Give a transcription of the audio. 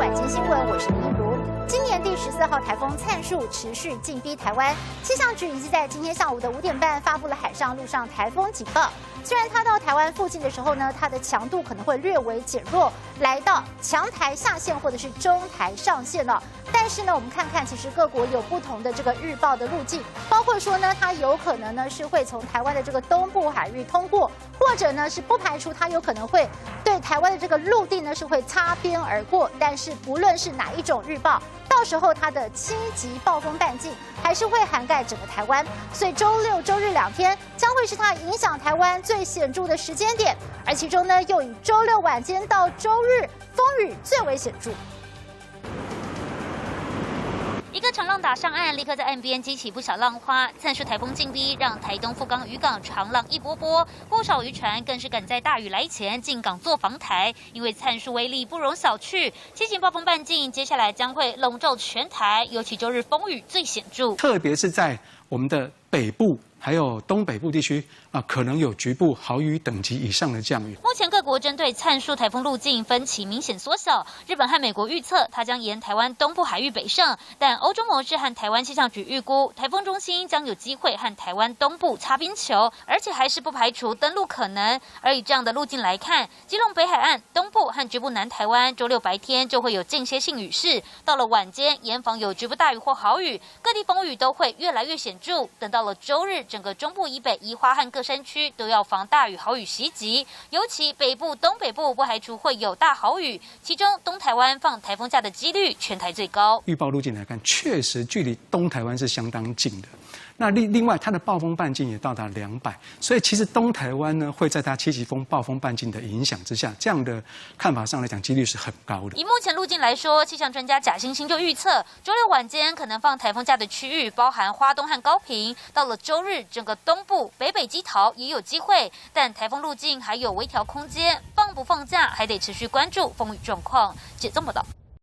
晚间新闻，我是林如。今年第14号台风灿树持续进逼台湾，气象局已经在今天下午的5点半发布了海上、陆上台风警报。虽然它到台湾附近的时候呢，它的强度可能会略微减弱，来到强台下线或者是中台上线了。但是呢，我们看看，其实各国有不同的这个预报的路径，包括说呢，它有可能呢是会从台湾的这个东部海域通过，或者呢是不排除它有可能会对台湾的这个陆地呢是会擦边而过。但是不论是哪一种预报，到时候它的7级暴风半径还是会涵盖整个台湾，所以周六、周日2天将会是它影响台湾最显著的时间点，而其中呢又以周六晚间到周日风雨最为显著。一个长浪打上岸，立刻在岸边激起不小浪花。灿树台风进逼，让台东富冈渔港长浪一波波，不少渔船更是赶在大雨来前进港做防台，因为灿树威力不容小觑。7级暴风半径接下来将会笼罩全台，尤其周日风雨最显著，特别是在我们的北部还有东北部地区可能有局部豪雨等级以上的降雨。目前各国针对灿树台风路径分歧明显缩小，日本和美国预测它将沿台湾东部海域北上，但欧洲模式和台湾气象局预估，台风中心将有机会和台湾东部擦边球，而且还是不排除登陆可能。而以这样的路径来看，基隆北海岸东部和局部南台湾周六白天就会有间歇性雨势，到了晚间严防有局部大雨或豪雨，各地风雨都会越来越显著。等到了周日，整个中部以北宜花和各山区都要防大雨豪雨袭击，尤其北部、东北部不排除会有大豪雨，其中东台湾放台风假的几率全台最高。预报路径来看，确实距离东台湾是相当近的。那另外，它的暴风半径也到达200，所以其实东台湾呢会在它7级暴风半径的影响之下，这样的看法上来讲，几率是很高的。以目前路径来说，气象专家贾欣欣就预测，周六晚间可能放台风假的区域包含花东和高屏，到了周日，整个东部、北基桃也有机会，但台风路径还有微调空间，放不放假还得持续关注风雨状况。解综报道。